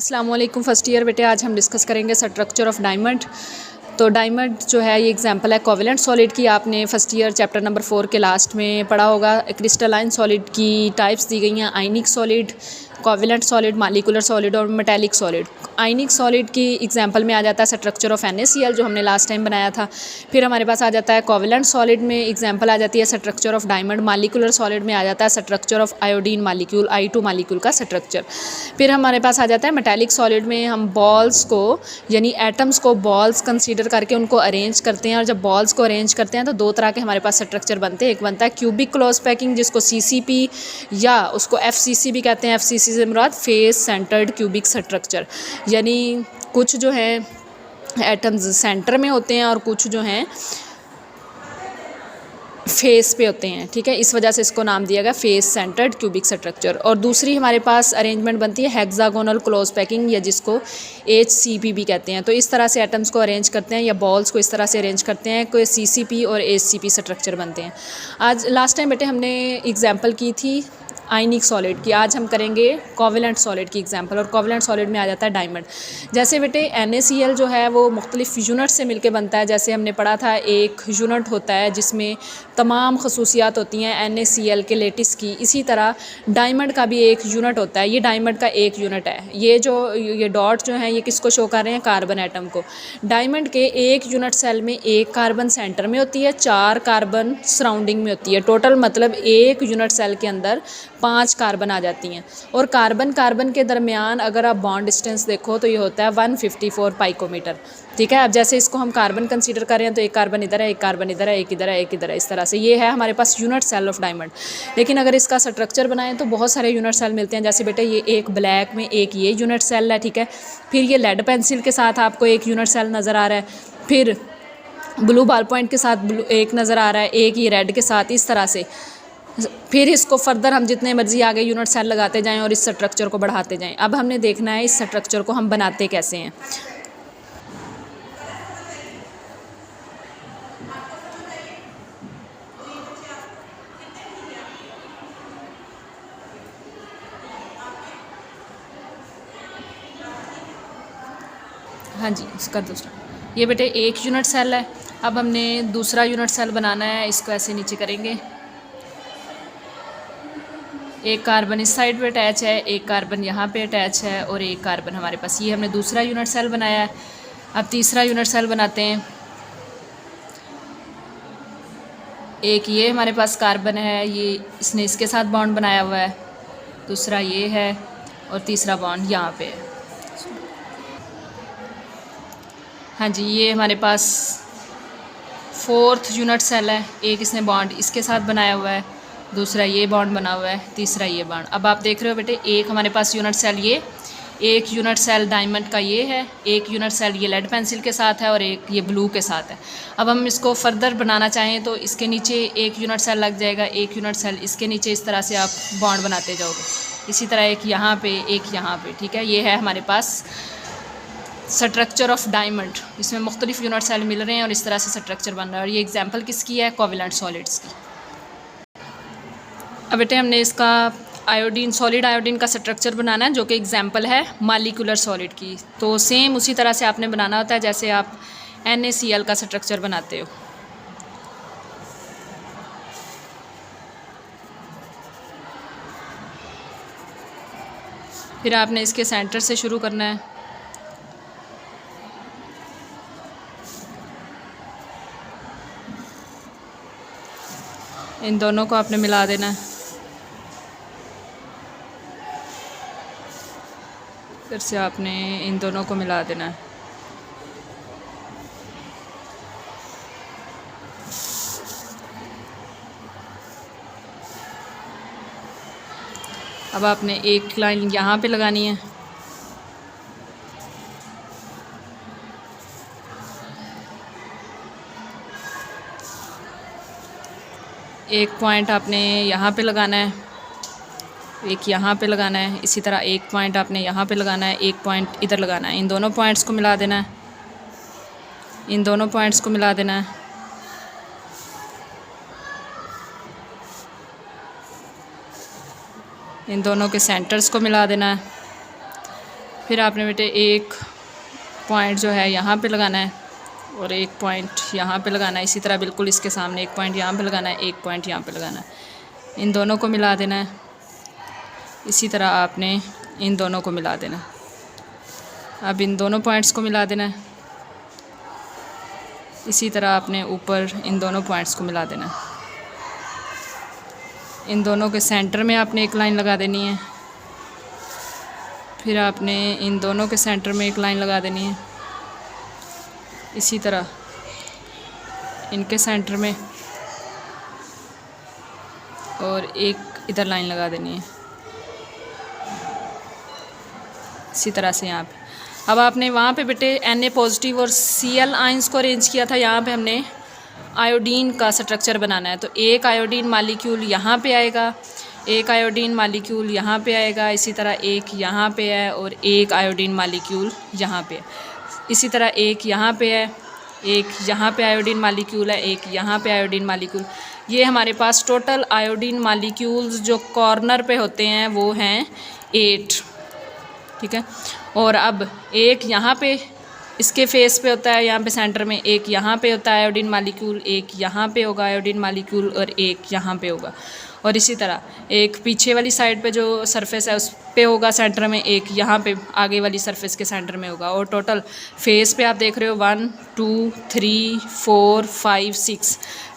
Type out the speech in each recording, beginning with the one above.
अस्सलाम वालेकुम first year बेटे। आज हम डिस्कस करेंगे स्ट्रक्चर ऑफ डायमंड। तो डायमंड जो है ये एग्जांपल है कोवेलेंट सॉलिड की। आपने फर्स्ट ईयर चैप्टर नंबर 4 के लास्ट में पढ़ा होगा। क्रिस्टलाइन सॉलिड की टाइप्स दी गई हैं, आयनिक solid, covalent solid, molecular solid और मेटेलिक सॉलिड। आयनिक सॉलिड की एग्जांपल में आ जाता है स्ट्रक्चर ऑफ NaCl जो हमने लास्ट टाइम बनाया था। फिर हमारे पास आ जाता है कोवेलेंट सॉलिड में एग्जांपल आ जाती है structure of diamond. Molecular solid में आ जाता है structure of iodine molecule, I2 molecule का स्ट्रक्चर। फिर हमारे पास आ जाता है मेटेलिक सॉलिड में हम बॉल्स को यानी एटम्स को बॉल्स कंसीडर करके उनको अरेंज करते हैं। और जब बॉल्स को अरेंज करते हैं तो दो तरह के हमारे पास स्ट्रक्चर बनते हैं। एक बनता है क्यूबिक क्लोज पैकिंग जिसको CCP या उसको FCC भी कहते हैं। FCC से मुराद फेस सेंटर्ड क्यूबिक स्ट्रक्चर, यानी कुछ जो है एटम्स सेंटर में होते हैं और कुछ जो हैं फेस पे होते हैं। ठीक है, इस वजह से इसको नाम दिया गया फेस सेंटर्ड क्यूबिक स्ट्रक्चर। और दूसरी हमारे पास अरेंजमेंट बनती है हेक्सागोनल क्लोज पैकिंग या जिसको HCP भी कहते हैं। तो इस तरह से एटम्स को अरेंज करते हैं या बॉल्स को इस तरह से अरेंज करते हैं कोई CCP और HCP स्ट्रक्चर बनते हैं। आज लास्ट टाइम बेटे हमने एग्जाम्पल की थी आयनिक सॉलिड की, आज हम करेंगे कोवेलेंट सॉलिड की एग्जांपल। और कोवेलेंट सॉलिड में आ जाता है डायमंड। जैसे बेटे NaCl जो है वो मुख्तलिफ यूनिट से मिलके बनता है। जैसे हमने पढ़ा था एक यूनिट होता है जिसमें तमाम खसूसियात होती हैं NaCl के लेटिस की। इसी तरह डायमंड का भी एक यूनिट होता है। ये डायमंड का एक यूनिट है। ये डॉट जो है ये किसको शो कर रहे हैं? कार्बन एटम को। डायमंड के एक यूनिट सेल में एक कार्बन सेंटर में होती है, 4 कार्बन सराउंडिंग में होती है। टोटल मतलब एक यूनिट सेल के अंदर 5 कार्बन आ जाती हैं। और कार्बन कार्बन के दरमियान अगर आप बॉन्ड डिस्टेंस देखो तो ये होता है 154 पाइकोमीटर। ठीक है, अब जैसे इसको हम कार्बन कंसीडर कर रहे हैं तो एक कार्बन इधर है, एक कार्बन इधर है, एक इधर है, एक इधर है। इस तरह से ये है हमारे पास यूनिट सेल ऑफ डायमंड। लेकिन अगर इसका स्ट्रक्चर बनाएं तो बहुत सारे यूनिट सेल मिलते हैं। जैसे बेटे ये एक ब्लैक में एक ये यूनिट सेल है। ठीक है, फिर ये लेड पेंसिल के साथ आपको एक यूनिट सेल नज़र आ रहा है। फिर ब्लू बॉल पॉइंट के साथ एक नज़र आ रहा है, एक ये रेड के साथ। इस तरह से फिर इसको फर्दर हम जितने मर्जी आगे यूनिट सेल लगाते जाएं और इस स्ट्रक्चर को बढ़ाते जाएं। अब हमने देखना है इस स्ट्रक्चर को हम बनाते कैसे हैं। हाँ जी, इसका दूसरा ये बेटे एक यूनिट सेल है। अब हमने दूसरा यूनिट सेल बनाना है। इसको ऐसे नीचे करेंगे। एक कार्बन इस साइड पे अटैच है, एक कार्बन यहाँ पे अटैच है और एक कार्बन हमारे पास। ये हमने दूसरा यूनिट सेल बनाया है। अब तीसरा यूनिट सेल बनाते हैं। एक ये हमारे पास कार्बन है, ये इसने इसके साथ बॉन्ड बनाया हुआ है। दूसरा ये है और तीसरा बॉन्ड यहाँ पे है। हाँ जी, ये हमारे पास 4th यूनिट सेल है। एक इसने बॉन्ड इसके साथ बनाया हुआ है, दूसरा ये बॉन्ड बना हुआ है, तीसरा ये बॉन्ड। अब आप देख रहे हो बेटे एक हमारे पास यूनिट सेल ये, एक यूनिट सेल डायमंड का ये है, एक यूनिट सेल ये लेड पेंसिल के साथ है और एक ये ब्लू के साथ है। अब हम इसको फर्दर बनाना चाहें तो इसके नीचे एक यूनिट सेल लग जाएगा, एक यूनिट सेल इसके नीचे। इस तरह से आप बॉन्ड बनाते जाओगे। इसी तरह एक यहाँ पे, एक यहाँ पे। ठीक है, ये है हमारे पास स्ट्रक्चर ऑफ डायमंड। इसमें मुख्तलिफ यूनिट सेल मिल रहे हैं और इस तरह से स्ट्रक्चर बन रहा है। और ये एग्जाम्पल किसकी है? कोवेलेंट सॉलिड्स की। अब बेटे हमने इसका आयोडीन, सॉलिड आयोडीन का स्ट्रक्चर बनाना है जो कि एग्जाम्पल है मॉलिक्यूलर सॉलिड की। तो सेम उसी तरह से आपने बनाना होता है जैसे आप NaCl का स्ट्रक्चर बनाते हो। फिर आपने इसके सेंटर से शुरू करना है। इन दोनों को आपने मिला देना है। फिर से आपने इन दोनों को मिला देना है। अब आपने एक लाइन यहाँ पे लगानी है, एक पॉइंट आपने यहाँ पे लगाना है, एक यहाँ पे लगाना है। इसी तरह एक पॉइंट आपने यहाँ पे लगाना है, एक पॉइंट इधर लगाना है। इन दोनों पॉइंट्स को मिला देना है, इन दोनों पॉइंट्स को मिला देना है। इन दोनों के सेंटर्स को मिला देना है। फिर आपने बेटे एक पॉइंट जो है यहाँ पे लगाना है और एक पॉइंट यहाँ पे लगाना है। इसी तरह बिल्कुल इसके सामने एक पॉइंट यहाँ पे लगाना है, एक पॉइंट यहाँ पे लगाना है। इन दोनों को मिला देना है। इसी तरह आपने इन दोनों को मिला देना है। अब इन दोनों पॉइंट्स को मिला देना है। इसी तरह आपने ऊपर इन दोनों पॉइंट्स को मिला देना है। इन दोनों के सेंटर में आपने एक लाइन लगा देनी है। फिर आपने इन दोनों के सेंटर में एक लाइन लगा देनी है। इसी तरह इनके सेंटर में और एक इधर लाइन लगा देनी है। इसी तरह से यहाँ पे। अब आपने वहाँ पे बेटे Na पॉजिटिव और Cl आयंस को अरेंज किया था। यहाँ पे हमने आयोडीन का स्ट्रक्चर बनाना है। तो एक आयोडीन मालिक्यूल यहाँ पे आएगा, एक आयोडीन मालिक्यूल यहाँ पे आएगा। इसी तरह एक यहाँ पे है और एक आयोडीन मालिक्यूल यहाँ पे है। इसी तरह एक यहाँ पे है, एक यहाँ पे आयोडीन मालिक्यूल है, एक यहाँ पे आयोडीन मालिक्यूल। ये हमारे पास टोटल आयोडीन मालिक्यूल्स जो कॉर्नर पे होते हैं वो हैं 8, ठीक है। और अब एक यहाँ पे इसके फेस पे होता है, यहाँ पे सेंटर में एक यहाँ पे होता है आयोडीन मालिक्यूल, एक यहाँ पे होगा आयोडीन मालिक्यूल और एक यहाँ पे होगा। और इसी तरह एक पीछे वाली साइड पे जो सरफेस है उस पे होगा सेंटर में, एक यहाँ पे आगे वाली सरफेस के सेंटर में होगा। और टोटल फेस पे आप देख रहे हो 1 2 3 4 5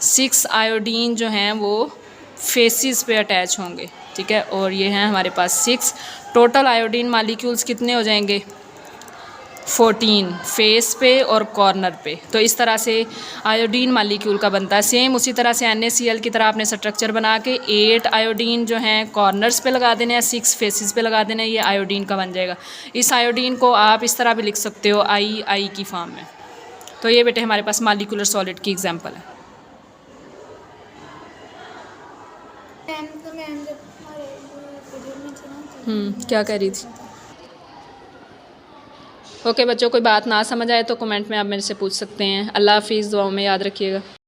6 आयोडीन जो हैं वो फेसिस पे अटैच होंगे, ठीक है। और ये हैं हमारे पास 6 टोटल आयोडीन मालिक्यूल्स। कितने हो जाएंगे? 14 फेस पे और कॉर्नर पे। तो इस तरह से आयोडीन मालिक्यूल का बनता है। सेम उसी तरह से NaCl की तरह आपने स्ट्रक्चर बना के 8 आयोडीन जो हैं कॉर्नर्स पे लगा देने हैं, 6 फेसिस पे लगा देने हैं। ये आयोडीन का बन जाएगा। इस आयोडीन को आप इस तरह भी लिख सकते हो आई की फॉर्म में। तो ये बेटे हमारे पास मालिकुलर सॉलिड की एग्जाम्पल है। क्या कह रही थी? ओके बच्चों, कोई बात ना समझ आए तो कमेंट में आप मेरे से पूछ सकते हैं। अल्लाह हाफिज़, दुआओं में याद रखिएगा।